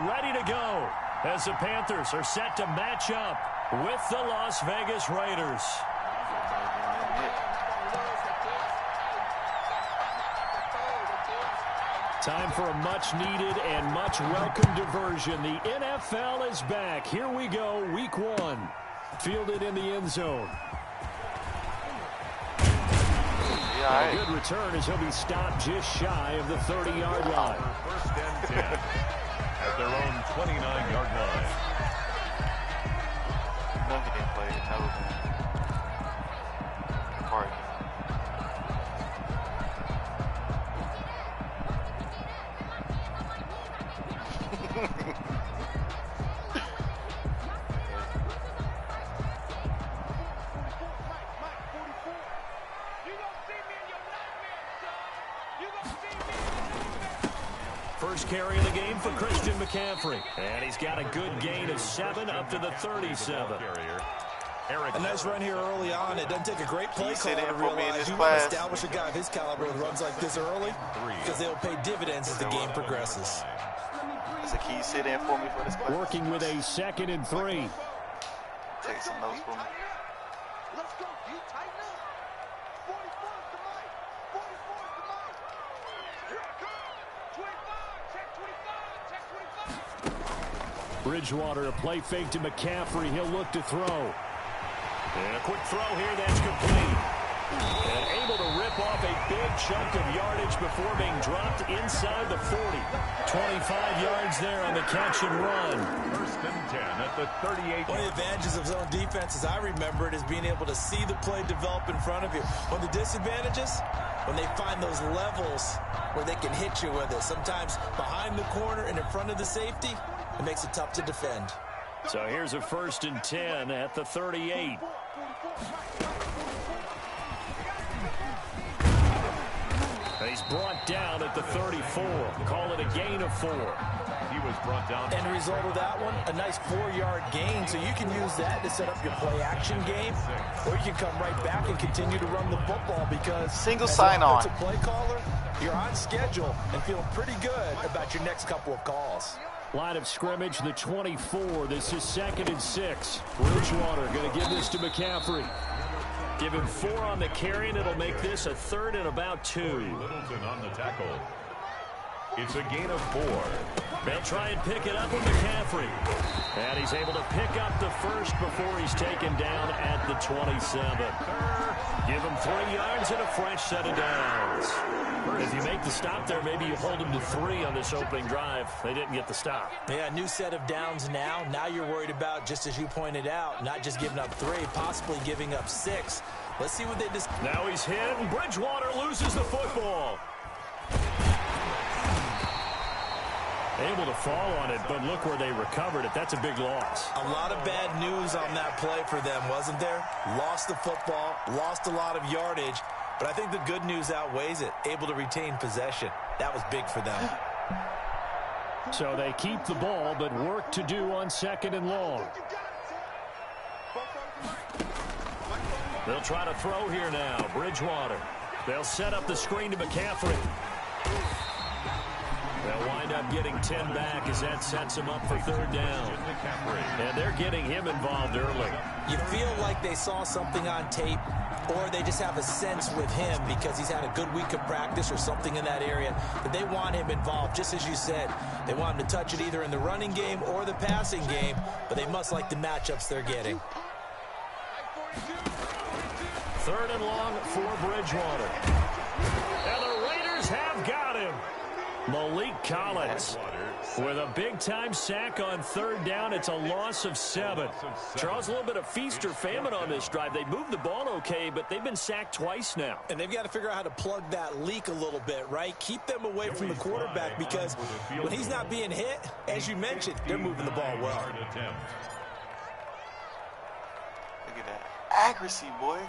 are ready to go as the Panthers are set to match up with the Las Vegas Raiders. Time for a much-needed and much-welcome diversion. The NFL is back. Here we go, Week 1. Fielded in the end zone. A good return as he'll be stopped just shy of the 30-yard line. First and 10 at their own 29-yard line. No, he didn't play it. No. Park. First carry of the game for Christian McCaffrey. And he's got a good gain of 7 up to the 37. A nice run here early on. It doesn't take a great play caller to realize you want to establish a guy of his caliber with runs like this early because they'll pay dividends as the game progresses. That's a key sit in for me for this class. Working with a 2nd and 3. Take some notes for me. Let's go. You tighten up. 44 is the mic. 44 is the mic. Here it comes. 25. Check 25. Check 25. Bridgewater, a play fake to McCaffrey. He'll look to throw. And a quick throw here, that's complete. And able to rip off a big chunk of yardage before being dropped inside the 40. 25 yards there on the catch and run. First and 10 at the 38. One of the advantages of zone defense, as I remember it, is being able to see the play develop in front of you. One of the disadvantages, when they find those levels where they can hit you with it. Sometimes behind the corner and in front of the safety, it makes it tough to defend. So here's a 1st and 10 at the 38. He's brought down at the 34. Call it a gain of 4. He was brought down. End result of that one, a nice 4-yard gain. So you can use that to set up your play-action game, or you can come right back and continue to run the football because single sign-on. As a play caller, you're on schedule and feeling pretty good about your next couple of calls. Line of scrimmage, the 24. This is 2nd and 6. Bridgewater going to give this to McCaffrey. Give him 4 on the carry, and it'll make this a 3rd and about 2. Littleton on the tackle. It's a gain of 4. They'll try and pick it up with McCaffrey. And he's able to pick up the first before he's taken down at the 27. Give him 3 yards and a fresh set of downs. If you make the stop there, maybe you hold him to 3 on this opening drive. They didn't get the stop. Yeah, new set of downs now. Now you're worried about, just as you pointed out, not just giving up 3, possibly giving up 6. Let's see what they just... Now he's hit, and Bridgewater loses the football. Able to fall on it, but look where they recovered it. That's a big loss. A lot of bad news on that play for them, wasn't there? Lost the football, lost a lot of yardage, but I think the good news outweighs it. Able to retain possession. That was big for them. So they keep the ball, but work to do on 2nd and long. They'll try to throw here now. Bridgewater. They'll set up the screen to McCaffrey. They'll wind up getting 10 back as that sets him up for 3rd down. And they're getting him involved early. You feel like they saw something on tape, or they just have a sense with him because he's had a good week of practice or something in that area that they want him involved. Just as you said, they want him to touch it either in the running game or the passing game, but they must like the matchups they're getting. 3rd and long for Bridgewater. And the Raiders have got him. Malik Collins with a big-time sack on 3rd down. It's a loss of 7. Charles, a little bit of feast or famine on this drive. They moved the ball okay, but they've been sacked twice now. And they've got to figure out how to plug that leak a little bit, right? Keep them away from the quarterback because when he's not being hit, as you mentioned, they're moving the ball well. Look at that accuracy, boy.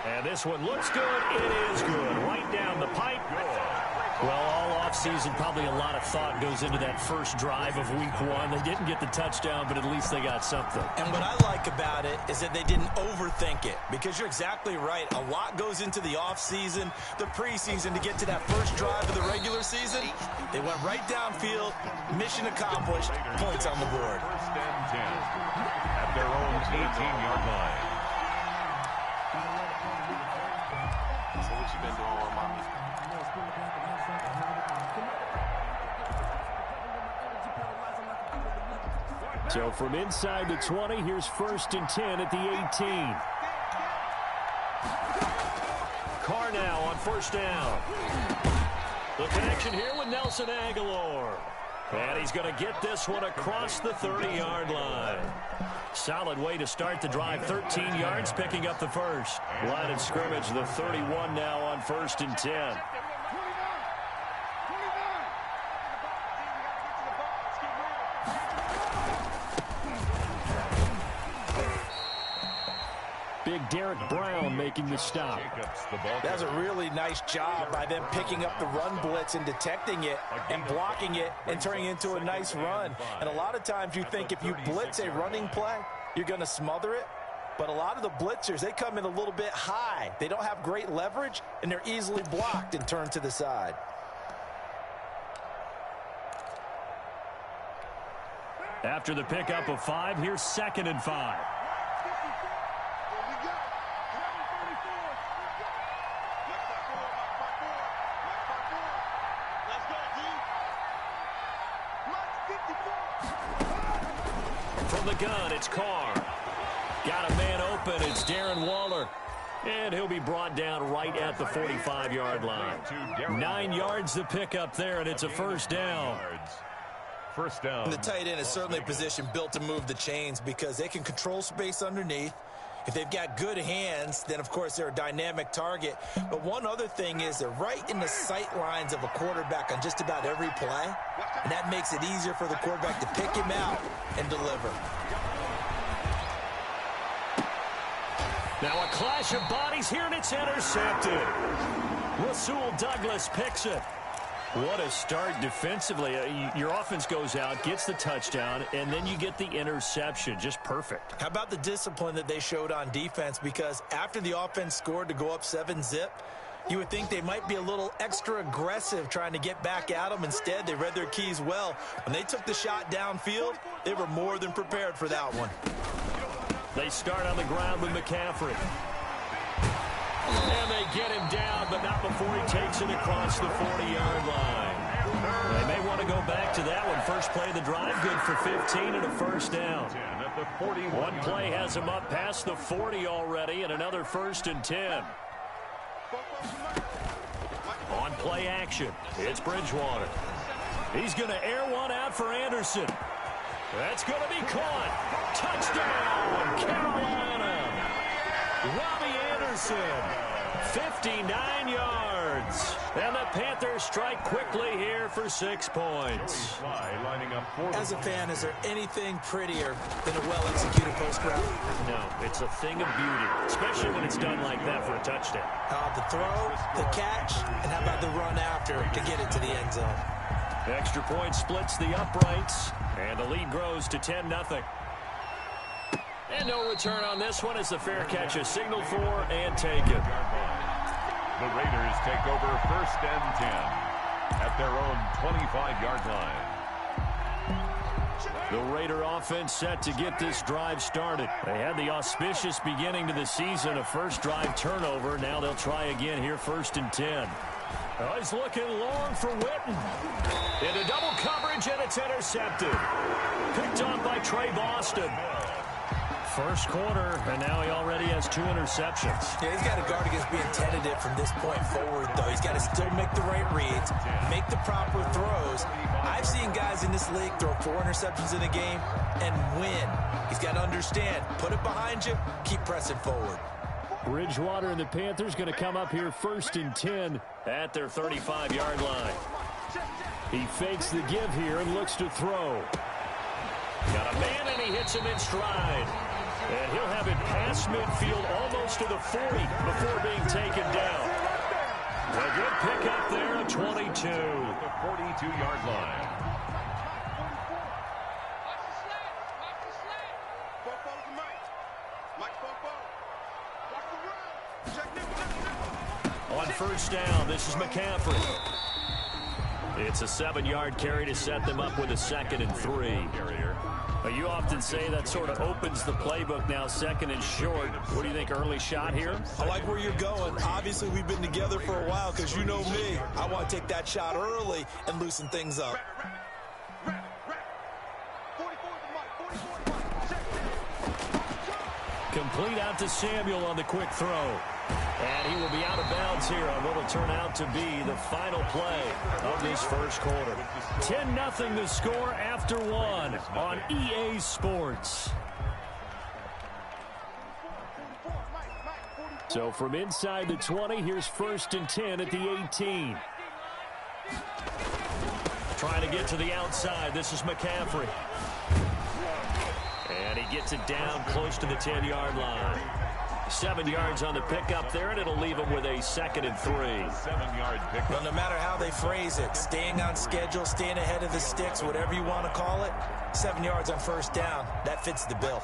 And this one looks good. It is good. Right down the pipe. Well, all offseason, probably a lot of thought goes into that first drive of week 1. They didn't get the touchdown, but at least they got something. And what I like about it is that they didn't overthink it, because you're exactly right. A lot goes into the offseason, the preseason to get to that first drive of the regular season. They went right downfield, mission accomplished, points on the board. First and 10 at their own 18-yard line. So what you been doing with mommy? So from inside the 20, here's first and 10 at the 18. Carr now on first down. The connection here with Nelson Aguilar. And he's going to get this one across the 30-yard line. Solid way to start the drive. 13 yards, picking up the first. Line of scrimmage, the 31 now on first and 10. Big Derek Brown making the stop. That was a really nice job by them picking up the run blitz and detecting it and blocking it and turning it into a nice run. And a lot of times you think if you blitz a running play, you're going to smother it. But a lot of the blitzers, they come in a little bit high. They don't have great leverage, and they're easily blocked and turned to the side. After the pickup of 5, here's second and 5. From the gun, it's Carr. Got a man open. It's Darren Waller. And he'll be brought down right at the 45-yard line. 9 yards to pick up there, and it's a first down. First down. And the tight end is certainly a position built to move the chains because they can control space underneath. If they've got good hands, then, of course, they're a dynamic target. But one other thing is they're right in the sight lines of a quarterback on just about every play, and that makes it easier for the quarterback to pick him out and deliver. Now a clash of bodies here, and it's intercepted. Rasul Douglas picks it. What a start defensively. Your offense goes out, gets the touchdown, and then you get the interception. Just perfect. How about the discipline that they showed on defense? Because after the offense scored to go up 7-zip, you would think they might be a little extra aggressive trying to get back at them. Instead, they read their keys well. When they took the shot downfield, they were more than prepared for that one. They start on the ground with McCaffrey. And they get him down, but not before he takes it across the 40-yard line. They may want to go back to that one. First play of the drive, good for 15 and a first down. One play has him up past the 40 already, and another first and 10. On play action, it's Bridgewater. He's going to air one out for Anderson. That's going to be caught. Touchdown, Carolina. Robbie Anderson, 59 yards. And the Panthers strike quickly here for 6 points. As a fan, is there anything prettier than a well-executed post route? No, it's a thing of beauty, especially when it's done like that for a touchdown. The throw, the catch, and how about the run after to get it to the end zone? Extra point splits the uprights, and the lead grows to 10-0. And no return on this one as the fair catch is signaled for and taken. The Raiders take over first and 10 at their own 25-yard line. The Raider offense set to get this drive started. They had the auspicious beginning to the season, a first drive turnover. Now they'll try again here, first and 10. Oh, he's looking long for Witten. Into double coverage, and it's intercepted. Picked off by Trey Boston. First quarter, and now he already has 2 interceptions. Yeah, he's got to guard against being tentative from this point forward, though. He's got to still make the right reads, make the proper throws. I've seen guys in this league throw 4 interceptions in a game and win. He's got to understand, put it behind you, keep pressing forward. Bridgewater and the Panthers going to come up here first and 10 at their 35-yard line. He fakes the give here and looks to throw. Got a man, and he hits him in stride. And he'll have it past midfield almost to the 40 before being taken down. A good pickup there at 22. At the 42-yard line. On first down, this is McCaffrey. It's a 7-yard carry to set them up with a 2nd and 3. You often say that sort of opens the playbook now, 2nd and short. What do you think, early shot here? I like where you're going. Obviously, we've been together for a while because you know me. I want to take that shot early and loosen things up. Complete out to Samuel on the quick throw. And he will be out of bounds here on what will turn out to be the final play of this first quarter. 10-0 the score after 1 on EA Sports. So from inside the 20, here's 1st and 10 at the 18. Trying to get to the outside. This is McCaffrey. And he gets it down close to the 10-yard line. 7 yards on the pickup there, and it'll leave him with a 2nd and 3. 7-yard pickup. Well, no matter how they phrase it, staying on schedule, staying ahead of the sticks, whatever you want to call it, 7 yards on first down, that fits the bill.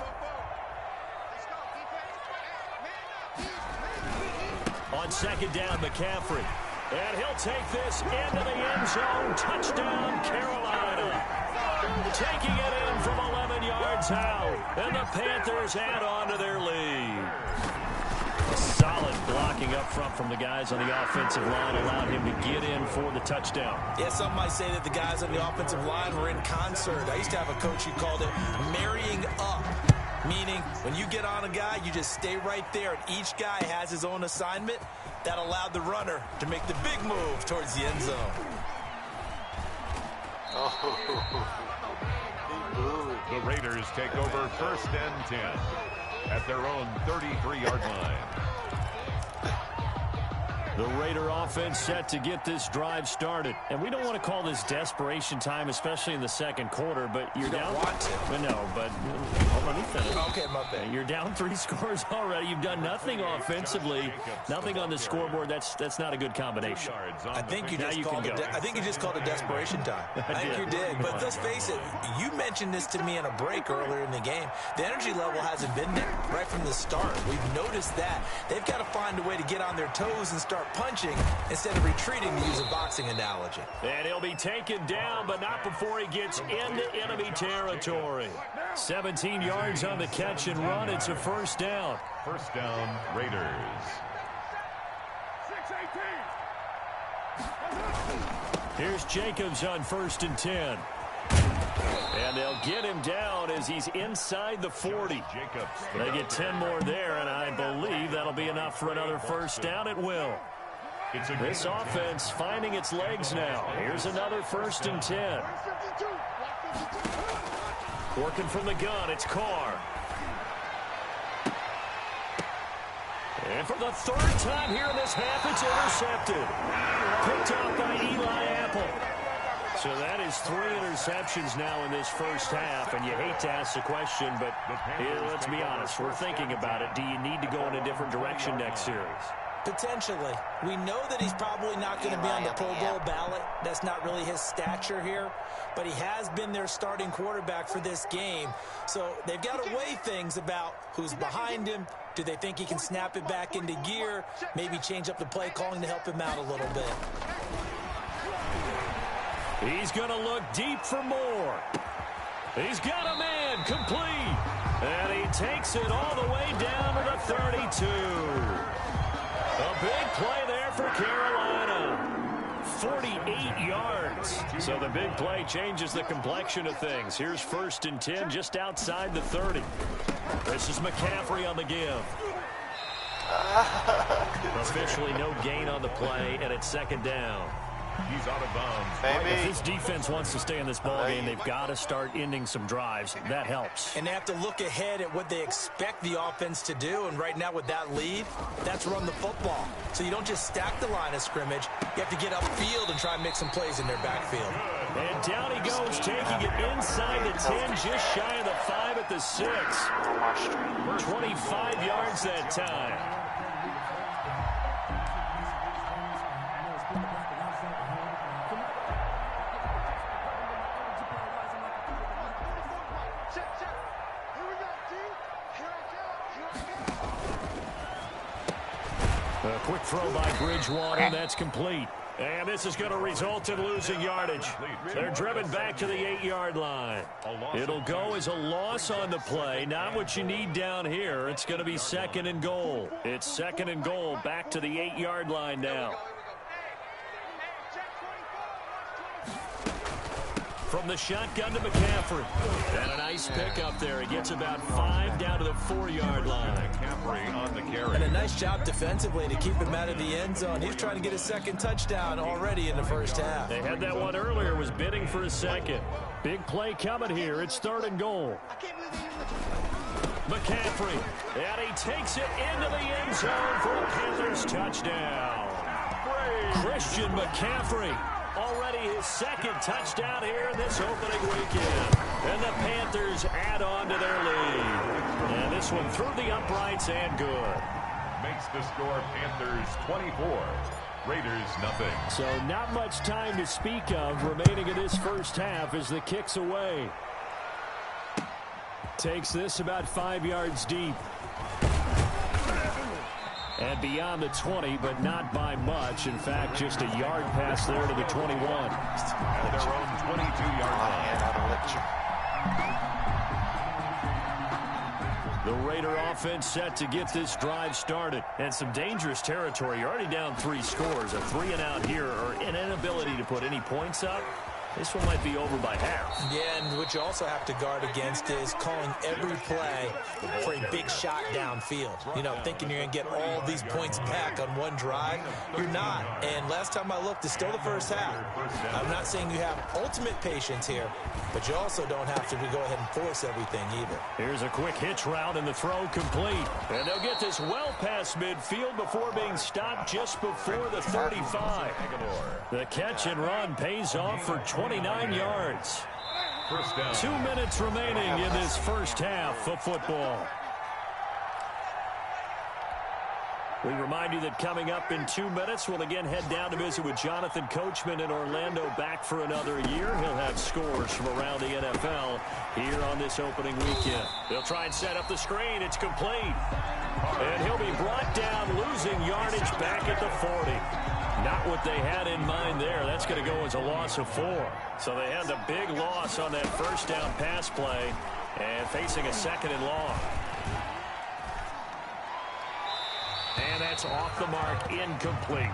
On 2nd down, McCaffrey. And he'll take this into the end zone. Touchdown, Carolina. Taking it in from 11 yards out. And the Panthers add on to their lead. A solid blocking up front from the guys on the offensive line allowed him to get in for the touchdown. Yeah, some might say that the guys on the offensive line were in concert. I used to have a coach who called it marrying up, meaning when you get on a guy, you just stay right there, and each guy has his own assignment. That allowed the runner to make the big move towards the end zone. The Raiders take over 1st and 10 at their own 33-yard line. The Raider offense set to get this drive started. And we don't want to call this desperation time, especially in the second quarter, but you're down. Want to. But no, but hold on, let me finish. Okay, my bad. You're down 3 scores already. You've done nothing offensively, nothing on the scoreboard. That's not a good combination. I think you just called it. I think you just called it desperation time. I think you did. But let's face it. You mentioned this to me in a break earlier in the game. The energy level hasn't been there right from the start. We've noticed that. They've got to find a way to get on their toes and start punching instead of retreating, to use a boxing analogy. And he'll be taken down, but not before he gets into enemy territory. 17 yards on the catch and run. It's a 1st down. 1st down, Raiders. Here's Jacobs on 1st and 10. And they'll get him down as he's inside the 40. They get 10 more there, and I believe that'll be enough for another 1st down. It will. This offense finding its legs now. Here's another 1st and 10. Working from the gun, it's Carr. And for the 3rd time here in this half, it's intercepted. Picked off by Eli Apple. So that is 3 interceptions now in this first half, and you hate to ask the question, but let's be honest, we're thinking about it. Do you need to go in a different direction next series? Potentially. We know that he's probably not going to be on the Pro Bowl ballot. That's not really his stature here. But he has been their starting quarterback for this game. So they've got to weigh things about who's behind him. Do they think he can snap it back into gear? Maybe change up the play calling to help him out a little bit. He's going to look deep for more. He's got a man complete. And he takes it all the way down to the 32. A big play there for Carolina. 48 yards. So the big play changes the complexion of things. Here's 1st and 10 just outside the 30. This is McCaffrey on the give. Officially no gain on the play, and it's 2nd down. He's out of bounds. If this defense wants to stay in this ballgame, they've got to start ending some drives. That helps. And they have to look ahead at what they expect the offense to do. And right now with that lead, that's run the football. So you don't just stack the line of scrimmage. You have to get upfield and try and make some plays in their backfield. And down he goes, taking it inside the 10, just shy of the 5 at the 6. 25 yards that time. A quick throw by Bridgewater. That's complete. And this is going to result in losing yardage. They're driven back to the 8-yard line. It'll go as a loss on the play. Not what you need down here. It's going to be second and goal. It's second and goal back to the 8-yard line now. From the shotgun to McCaffrey. And a nice pickup there. He gets about 5 down to the 4-yard line. McCaffrey on the carry. And a nice job defensively to keep him out of the end zone. He's trying to get his second touchdown already in the first half. They had that one earlier, was bidding for a second. Big play coming here. It's third and goal. McCaffrey. And he takes it into the end zone for a Panthers touchdown. Christian McCaffrey. Already his second touchdown here in this opening weekend. And the Panthers add on to their lead. And this one through the uprights and good. Makes the score Panthers 24. Raiders nothing. So not much time to speak of remaining in this first half as the kick's away. Takes this about 5 yards deep. And beyond the 20, but not by much. In fact, just a yard pass there to the 21. At their own 22-yard line. The Raider offense set to get this drive started. And some dangerous territory. You're already down 3 scores. A 3-and-out here or an inability to put any points up. This one might be over by half. Yeah, and what you also have to guard against is calling every play for a big shot downfield. You know, thinking you're going to get all these points back on one drive. You're not. And last time I looked, it's still the first half. I'm not saying you have ultimate patience here, but you also don't have to go ahead and force everything either. Here's a quick hitch route and the throw complete. And they'll get this well past midfield before being stopped just before the 35. The catch and run pays off for 29 yards. First down. 2 minutes remaining in this first half of football. We remind you that coming up in 2 minutes, we'll again head down to visit with Jonathan Coachman in Orlando, back for another year. He'll have scores from around the NFL here on this opening weekend. They'll try and set up the screen. It's complete. And he'll be brought down, losing yardage back at the 40. Not what they had in mind there. That's going to go as a loss of 4. So they had the big loss on that first down pass play and facing a second and long. And that's off the mark, incomplete.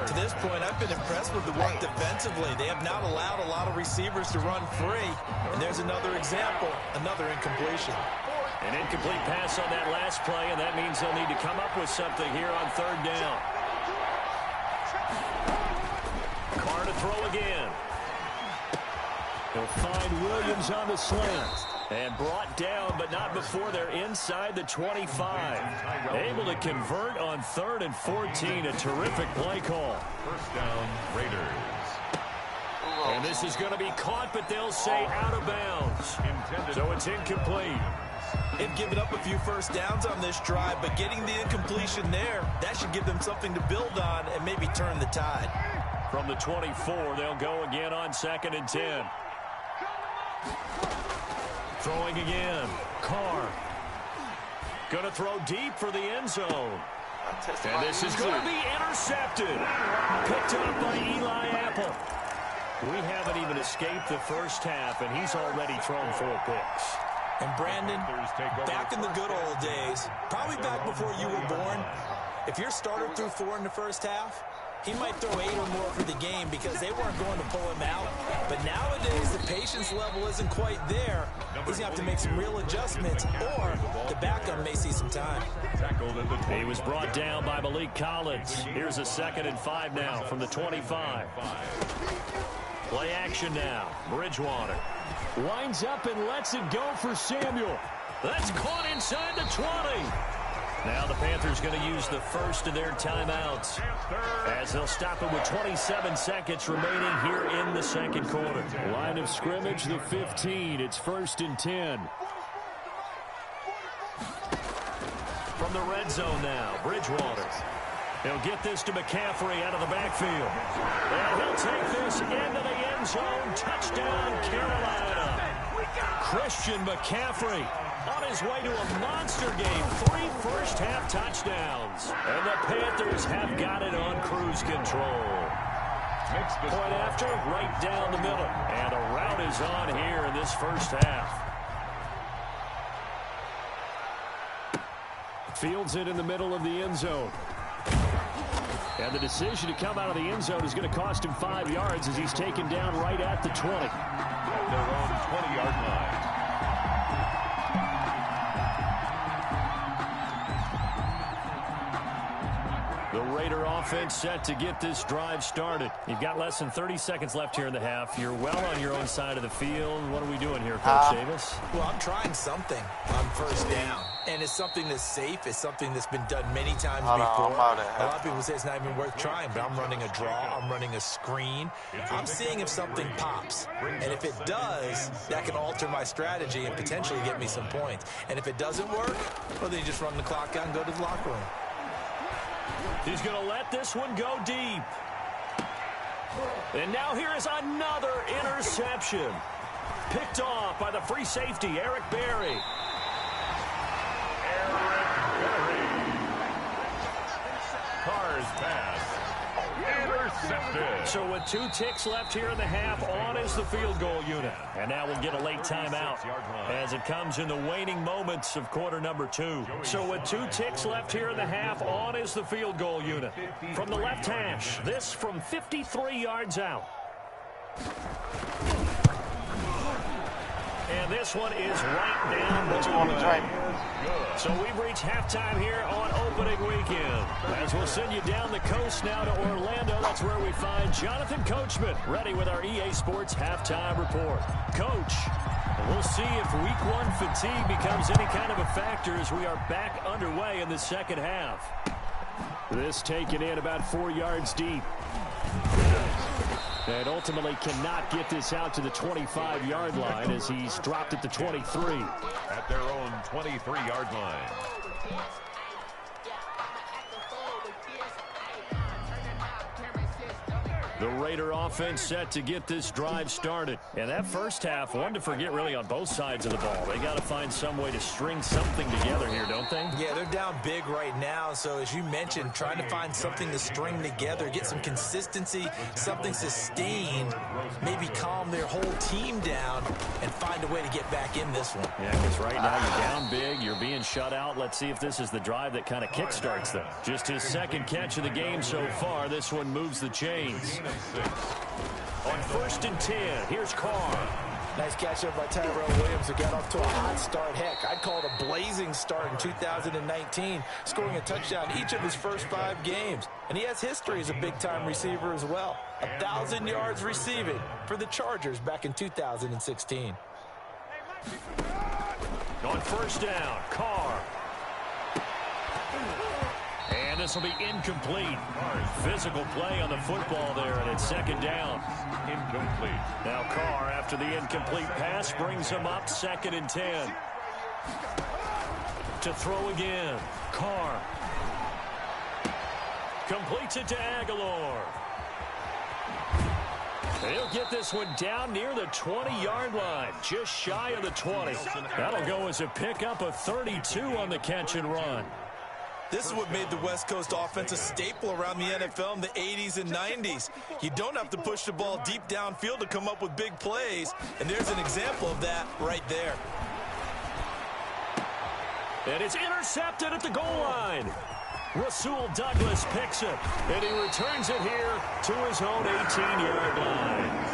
To this point, I've been impressed with the work defensively. They have not allowed a lot of receivers to run free. And there's another example, another incompletion. An incomplete pass on that last play, and that means they'll need to come up with something here on third down. Carr to throw again. He'll find Williams on the slant. And brought down, but not before they're inside the 25. Able to convert on 3rd and 14. A terrific play call. First down, Raiders. And this is going to be caught, but they'll say out of bounds. So it's incomplete. They've given up a few first downs on this drive, but getting the incompletion there, that should give them something to build on and maybe turn the tide. From the 24, they'll go again on 2nd and 10. Throwing again. Carr. Going to throw deep for the end zone. And this is going to be intercepted. Picked up by Eli Apple. We haven't even escaped the first half, and he's already thrown 4 picks. And Brandon, back in the good old days, probably back before you were born, if your starter threw 4 in the first half, he might throw 8 or more for the game because they weren't going to pull him out. But nowadays, the patience level isn't quite there. He's going to have to make some real adjustments, or the backup may see some time. He was brought down by Malik Collins. Here's a 2nd and 5 now from the 25. Play action now. Bridgewater winds up and lets it go for Samuel. That's caught inside the 20. Now the Panthers going to use the first of their timeouts as they'll stop it with 27 seconds remaining here in the second quarter. Line of scrimmage, the 15. It's 1st and 10. From the red zone now, Bridgewater. He'll get this to McCaffrey out of the backfield. And he'll take this into the end zone. Touchdown, Carolina. Christian McCaffrey on his way to a monster game. 3 first-half touchdowns. And the Panthers have got it on cruise control. Point after, right down the middle. And a rout is on here in this first half. Fields it in the middle of the end zone. And the decision to come out of the end zone is going to cost him 5 yards as he's taken down right at the 20. At their own 20-yard line. The Raider offense set to get this drive started. You've got less than 30 seconds left here in the half. You're well on your own side of the field. What are we doing here, Coach Davis? Well, I'm trying something on first down. And it's something that's safe. It's something that's been done many times before. A lot of people say it's not even worth trying, but I'm running a draw. I'm running a screen. I'm seeing if something pops. And if it does, that can alter my strategy and potentially get me some points. And if it doesn't work, well, then you just run the clock out and go to the locker room. He's going to let this one go deep. And now here is another interception. Picked off by the free safety, Eric Berry. Carr's pass. Intercepted. So with 2 ticks left here in the half, on is the field goal unit. And now we'll get a late timeout as it comes in the waning moments of quarter number 2. So with 2 ticks left here in the half, on is the field goal unit. From the left hash, this from 53 yards out. And this one is right down the middle. So we've reached halftime here on opening weekend. As we'll send you down the coast now to Orlando, that's where we find Jonathan Coachman ready with our EA Sports halftime report. Coach, we'll see if week 1 fatigue becomes any kind of a factor as we are back underway in the second half. This taken in about 4 yards deep. And ultimately cannot get this out to the 25-yard line as he's dropped at the 23. At their own 23-yard line. The Raider offense set to get this drive started. And that first half, one to forget really on both sides of the ball. They got to find some way to string something together here, don't they? Yeah, they're down big right now. So as you mentioned, trying to find something to string together, get some consistency, something sustained, maybe calm their whole team down and find a way to get back in this one. Yeah, because right now you're down big, you're being shut out. Let's see if this is the drive that kind of kickstarts them. Just his second catch of the game so far. This one moves the chains. On 1st and 10, here's Carr. Nice catch up by Tyrell Williams, who got off to a hot start. Heck, I'd call it a blazing start in 2019, scoring a touchdown each of his first 5 games. And he has history as a big-time receiver as well. 1,000 yards receiving for the Chargers back in 2016. On 1st down, Carr. And this will be incomplete. Physical play on the football there, and it's 2nd down. Incomplete. Now Carr, after the incomplete pass, brings him up 2nd and 10. To throw again. Carr. Completes it to Aguilar. He'll get this one down near the 20-yard line, just shy of the 20. That'll go as a pickup of 32 on the catch and run. This is what made the West Coast offense a staple around the NFL in the 80s and 90s. You don't have to push the ball deep downfield to come up with big plays, and there's an example of that right there. And it's intercepted at the goal line. Rasul Douglas picks it, and he returns it here to his own 18-yard line.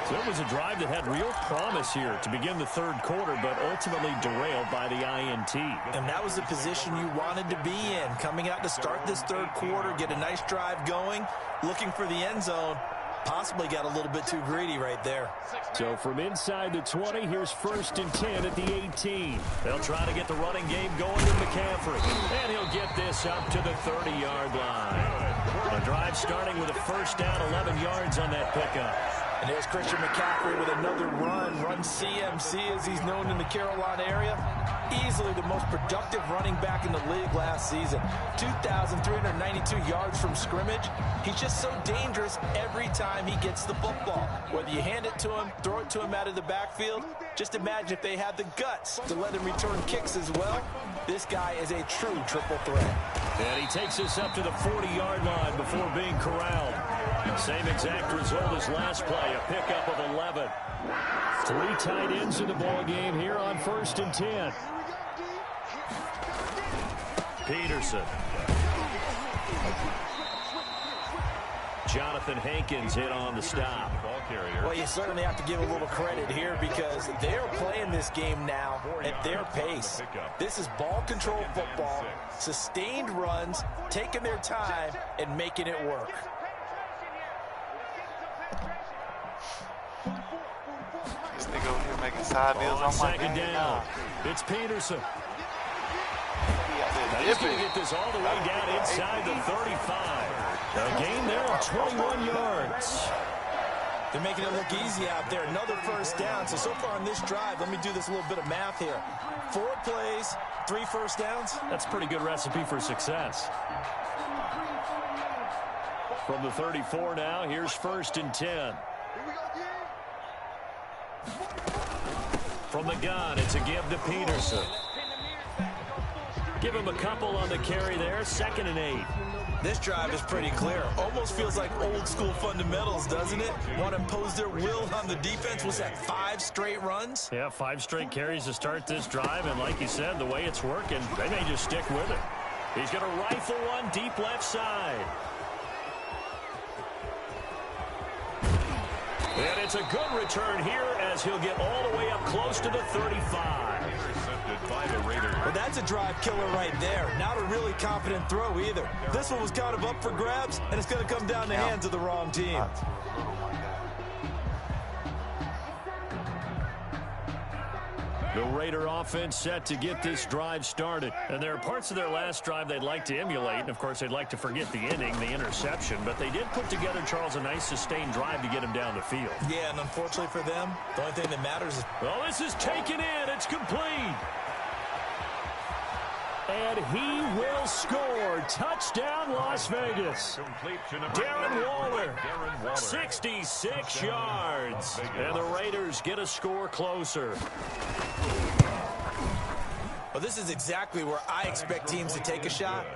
So it was a drive that had real promise here to begin the 3rd quarter, but ultimately derailed by the INT. And that was the position you wanted to be in, coming out to start this 3rd quarter, get a nice drive going, looking for the end zone. Possibly got a little bit too greedy right there. So from inside the 20, here's 1st and 10 at the 18. They'll try to get the running game going with McCaffrey. And he'll get this up to the 30-yard line. A drive starting with a 1st down, 11 yards on that pickup. And there's Christian McCaffrey with another run CMC as he's known in the Carolina area. Easily the most productive running back in the league last season. 2,392 yards from scrimmage. He's just so dangerous every time he gets the football. Whether you hand it to him, throw it to him out of the backfield, just imagine if they had the guts to let him return kicks as well. This guy is a true triple threat. And he takes us up to the 40-yard line before being corralled. Same exact result as last play, a pickup of 11. 3 tight ends in the ball game here on 1st and 10. Peterson. Jonathan Hankins hit on the stop. Well, you certainly have to give a little credit here because they're playing this game now at their pace. This is ball control football, sustained runs, taking their time, and making it work. This nigga over here making side deals on my second down. It's Peterson. He's going to get this all the way down inside the 35. A gain there of 21 yards. They're making it look easy out there. Another first down. So far on this drive, let me do this little bit of math here. 4 plays, 3 first downs. That's a pretty good recipe for success. From the 34 now, here's 1st and 10. From the gun, it's a give to Peterson. Give him a couple on the carry there, 2nd and 8. This drive is pretty clear. Almost feels like old school fundamentals, doesn't it? Want to impose their will on the defense. Was that 5 straight runs? Yeah, 5 straight carries to start this drive, and like you said, the way it's working, they may just stick with it. He's going to rifle one deep left side. And it's a good return here as he'll get all the way up close to the 35. Intercepted by the Raiders. Well, that's a drive killer right there. Not a really confident throw either. This one was kind of up for grabs, and it's going to come down the hands of the wrong team. The Raider offense set to get this drive started. And there are parts of their last drive they'd like to emulate. And, of course, they'd like to forget the inning, the interception. But they did put together, Charles, a nice sustained drive to get him down the field. Yeah, and unfortunately for them, the only thing that matters is... Well, this is taken in. It's complete. And he will score. Touchdown, Las Vegas. Darren Waller, 66 yards. And the Raiders get a score closer. Well, this is exactly where I expect teams to take a shot.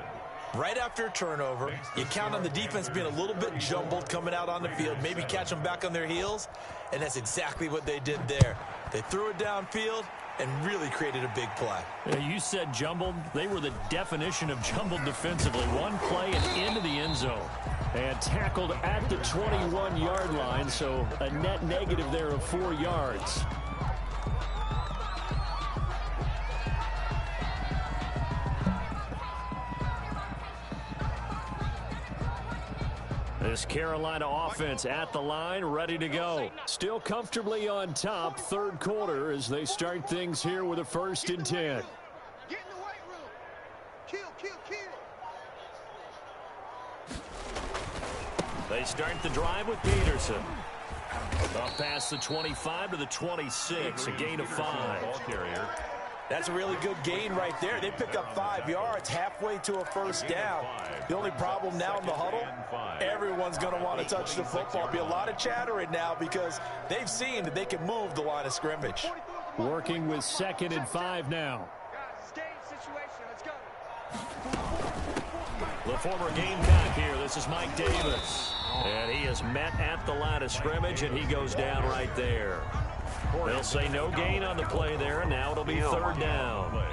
Right after a turnover, you count on the defense being a little bit jumbled coming out on the field, maybe catch them back on their heels, and that's exactly what they did there. They threw it downfield and really created a big play. You said jumbled. They were the definition of jumbled defensively. One play and into the end zone. And tackled at the 21-yard line, so a net negative there of 4 yards. This Carolina offense at the line, ready to go. Still comfortably on top, 3rd quarter as they start things here with a 1st and 10. Get in the weight room. Kill. They start the drive with Peterson. Up past the 25 to the 26, a gain of 5. Ball carrier. That's a really good gain right there. They pick up 5 yards halfway to a first down. The only problem now in the huddle, everyone's going to want to touch the football. Be a lot of chattering now because they've seen that they can move the line of scrimmage. Working with 2nd and 5 now. The former Gamecock here. This is Mike Davis. And he is met at the line of scrimmage, and he goes down right there. They'll say no gain on the play there, and now it'll be 3rd down.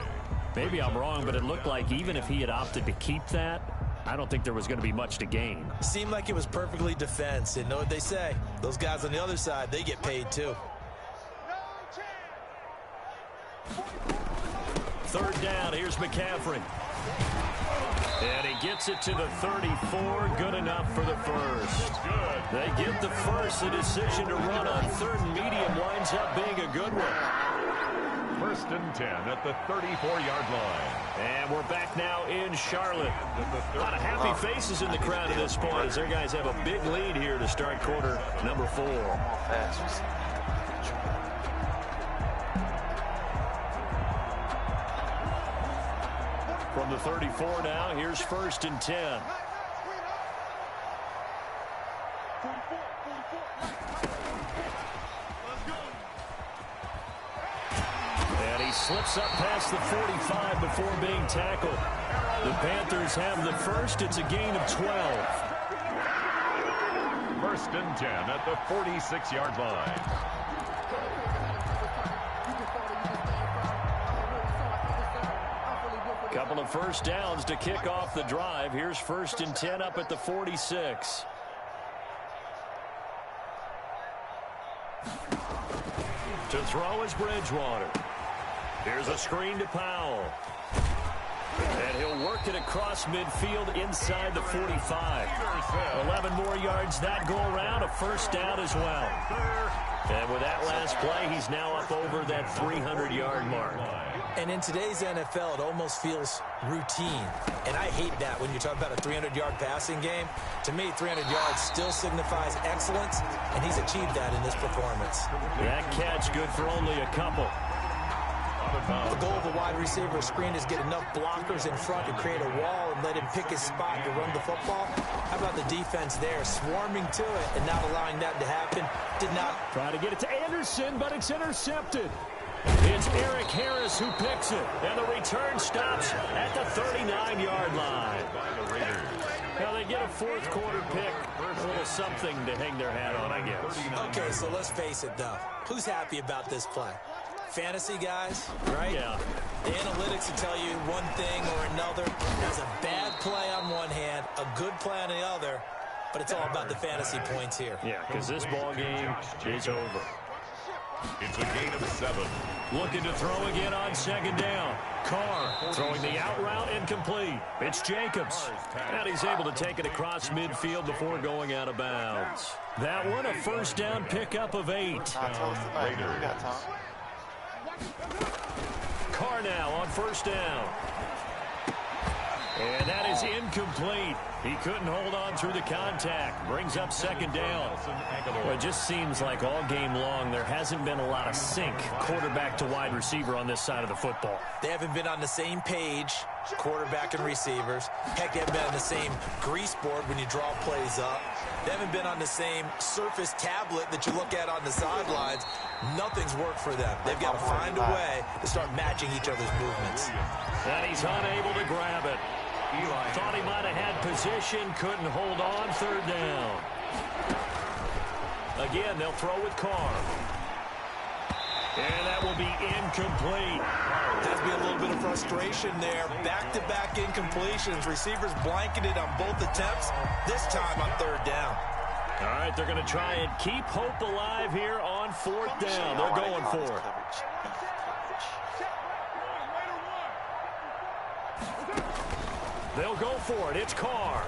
Maybe I'm wrong, but it looked like even if he had opted to keep that, I don't think there was going to be much to gain. Seemed like it was perfectly defense. And know what they say? Those guys on the other side, they get paid too. 3rd down, here's McCaffrey. And he gets it to the 34, good enough for the first. They get the first. The decision to run on 3rd and medium winds up being a good one. First and 10 at the 34-yard line. And we're back now in Charlotte. A lot of happy faces in the crowd at this point as their guys have a big lead here to start quarter number 4. From the 34 now, here's first and 10. And he slips up past the 45 before being tackled. The Panthers have the first. It's a gain of 12. First and 10 at the 46-yard line. Couple of first downs to kick off the drive. Here's first and 10 up at the 46. To throw is Bridgewater. Here's a screen to Powell. And he'll work it across midfield inside the 45. 11 more yards that go around, a first down as well. And with that last play, he's now up over that 300-yard mark. And in today's NFL, it almost feels routine. And I hate that when you talk about a 300-yard passing game. To me, 300 yards still signifies excellence, and he's achieved that in this performance. That catch good for only a couple. The goal of a wide receiver screen is get enough blockers in front to create a wall and let him pick his spot to run the football. How about the defense there, swarming to it and not allowing that to happen? Did not. Try to get it to Anderson, but it's intercepted. It's Eric Harris who picks it, and the return stops at the 39-yard line. Now they get a fourth quarter pick, a little something to hang their hat on, I guess. Okay, so let's face it, though. Who's happy about this play? Fantasy guys, right? Yeah. The analytics will tell you one thing or another. There's a bad play on one hand, a good play on the other, but it's all about the fantasy points here. Yeah, because this ball game is over. It's a gain of 7. Looking to throw again on second down. Carr throwing the out route incomplete. It's Jacobs. And he's able to take it across midfield before going out of bounds. That one, a first down pickup of 8. Carr now on first down. And that is incomplete. He couldn't hold on through the contact. Brings up second down. Well, it just seems like all game long there hasn't been a lot of sync quarterback to wide receiver on this side of the football. They haven't been on the same page, quarterback and receivers. Heck, they haven't been on the same grease board when you draw plays up. They haven't been on the same surface tablet that you look at on the sidelines. Nothing's worked for them. They've got to find a way to start matching each other's movements. And he's unable to grab it. Thought he might have had position, couldn't hold on, third down. Again, they'll throw with Carr. And that will be incomplete. Has to be a little bit of frustration there. Back-to-back incompletions. Receivers blanketed on both attempts. This time on third down. All right, they're going to try and keep hope alive here on fourth down. They're going for it. They'll go for it. It's Carr.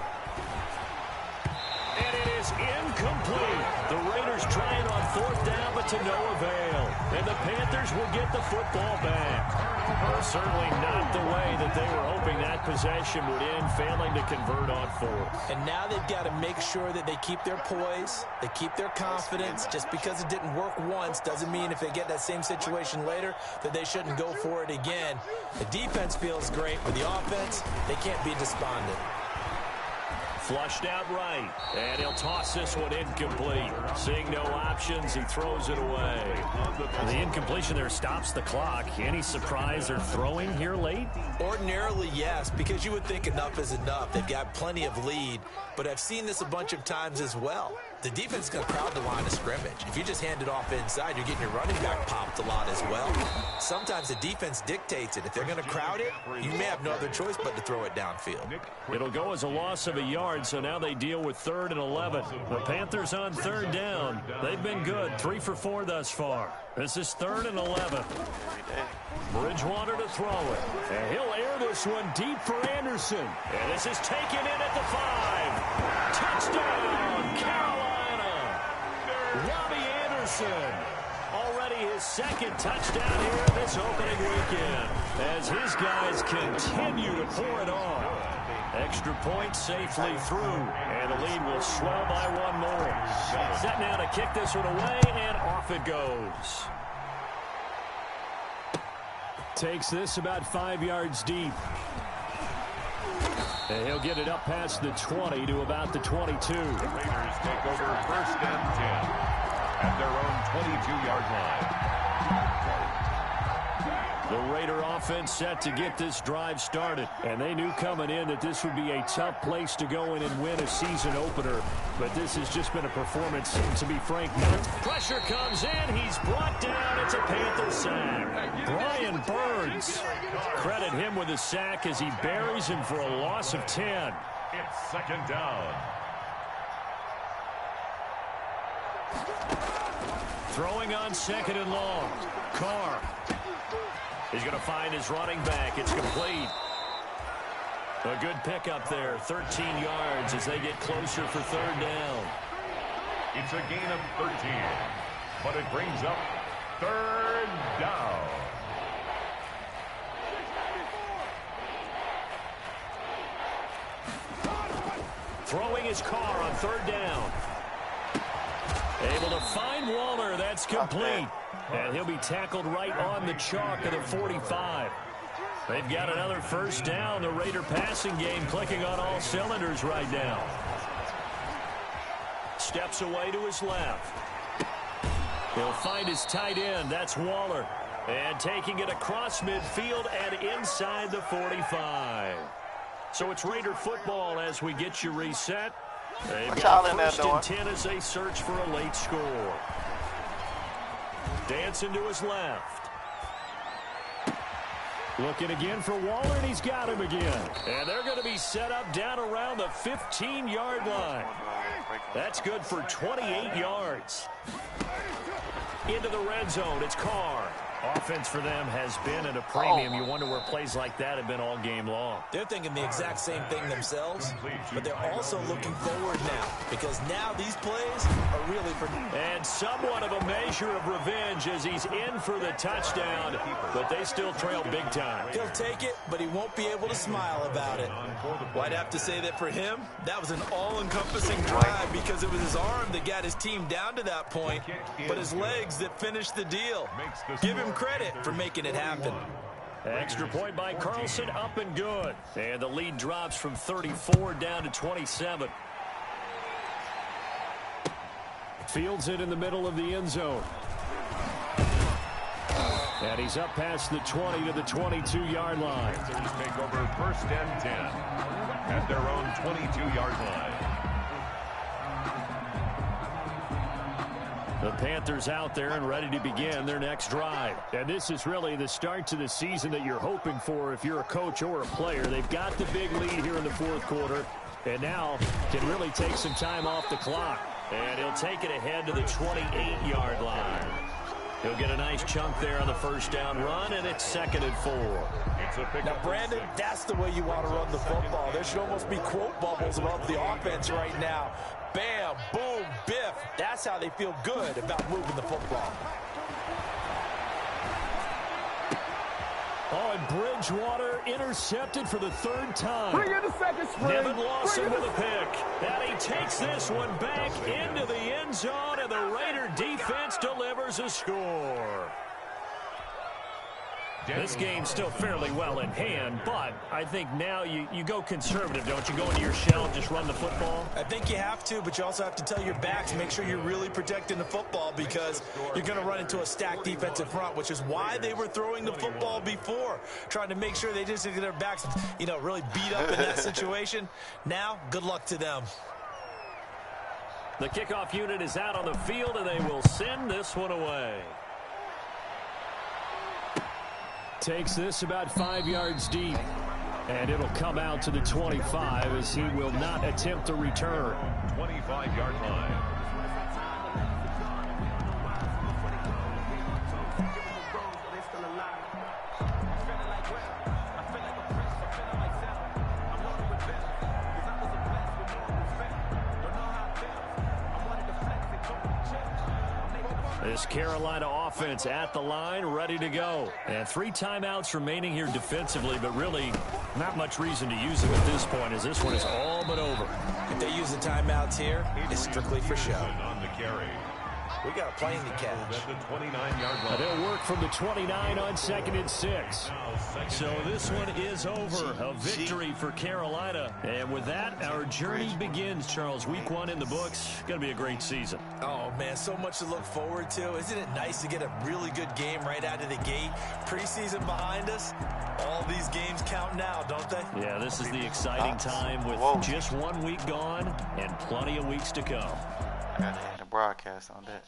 And it is incomplete. The Raiders trying on fourth down, but to no avail. And the Panthers will get the football back. Well, certainly not the way that they were hoping that possession would end, failing to convert on fourth. And now they've got to make sure that they keep their poise, they keep their confidence. Just because it didn't work once doesn't mean if they get that same situation later that they shouldn't go for it again. The defense feels great, but the offense, they can't be despondent. Flushed out right, and he'll toss this one incomplete. Seeing no options, he throws it away. The incompletion there stops the clock. Any surprise they're throwing here late? Ordinarily, yes, because you would think enough is enough. They've got plenty of lead, but I've seen this a bunch of times as well. The defense is going to crowd the line of scrimmage. If you just hand it off inside, you're getting your running back popped a lot as well. Sometimes the defense dictates it. If they're going to crowd it, you may have no other choice but to throw it downfield. It'll go as a loss of a yard, so now they deal with 3rd and 11. The Panthers on third down. They've been good, 3 for 4 thus far. This is 3rd and 11. Bridgewater to throw it. And he'll air this one deep for Anderson. And this is taken in at the 5. Touchdown, Carolina. Robbie Anderson already already his second touchdown here this opening weekend as his guys continue to pour it on. Extra point safely through, and the lead will swell by one more. Set now to kick this one away, and off it goes. Takes this about 5 yards deep. And he'll get it up past the 20 to about the 22. The Raiders take over first and 10 at their own 22-yard line. The Raider offense set to get this drive started. And they knew coming in that this would be a tough place to go in and win a season opener. But this has just been a performance, to be frank. Pressure comes in. He's brought down. It's a Panther sack. Brian Burns. Credit him with a sack as he buries him for a loss of 10. It's second down. Throwing on second and long. Carr. He's going to find his running back. It's complete. A good pickup there. 13 yards as they get closer for third down. It's a gain of 13, but it brings up third down. Throwing his Carr on third down. Able to find Waller. That's complete. And he'll be tackled right on the chalk of the 45. They've got another first down. The Raider passing game clicking on all cylinders right now. Steps away to his left. He'll find his tight end. That's Waller. And taking it across midfield and inside the 45. So it's Raider football as we get you reset. They've got first and 10 as they search for a late score. Dancing to his left. Looking again for Waller, and he's got him again. And they're going to be set up down around the 15-yard line. That's good for 28 yards. Into the red zone, it's Carr. Offense for them has been at a premium. You wonder where plays like that have been all game long. They're thinking the exact same thing themselves, but they're also looking forward now because now these plays are really for them. And somewhat of a measure of revenge as he's in for the touchdown, but they still trail big time. He'll take it, but he won't be able to smile about it. Well, I'd have to say that for him, that was an all-encompassing drive because it was his arm that got his team down to that point, but his legs that finished the deal. Give him credit for making it happen. Extra point by Carlson, up and good. And the lead drops from 34 down to 27. Fields it in the middle of the end zone. And he's up past the 20 to the 22-yard line. Take over first and 10 at their own 22-yard line. The Panthers out there and ready to begin their next drive. And this is really the start to the season that you're hoping for if you're a coach or a player. They've got the big lead here in the fourth quarter and now can really take some time off the clock. And he'll take it ahead to the 28-yard line. He'll get a nice chunk there on the first down run, and it's 2nd and 4. Now, Brandon, that's the way you want to run the football. There should almost be quote bubbles about the offense right now. Bam, boom, biff. That's how they feel good about moving the football. Oh, and Bridgewater intercepted for the third time. Nevin Lawson with a pick. And he takes this one back into the end zone, and the Raider defense delivers a score. This game's still fairly well in hand, but I think now you go conservative, don't you? Go into your shell and just run the football? I think you have to, but you also have to tell your backs, make sure you're really protecting the football because you're going to run into a stacked defensive front, which is why they were throwing the football before, trying to make sure they just get their backs, really beat up in that situation. Now, good luck to them. The kickoff unit is out on the field, and they will send this one away. Takes this about 5 yards deep. And it'll come out to the 25 as he will not attempt a return. 25-yard line. This Carolina offense at the line, ready to go. And 3 timeouts remaining here defensively, but really not much reason to use them at this point, as this one is all but over. If they use the timeouts here, it's strictly for show. On the carry. We got a plane to catch. At the 29-yard line. They'll work from the 29 on 2nd and 6. So this one is over. A victory for Carolina. And with that, our journey begins, Charles. Week 1 in the books. Going to be a great season. Oh, man, so much to look forward to. Isn't it nice to get a really good game right out of the gate? Preseason behind us. All these games count now, don't they? Yeah, this is the exciting time with just 1 week gone and plenty of weeks to come. I gotta hit the broadcast on that.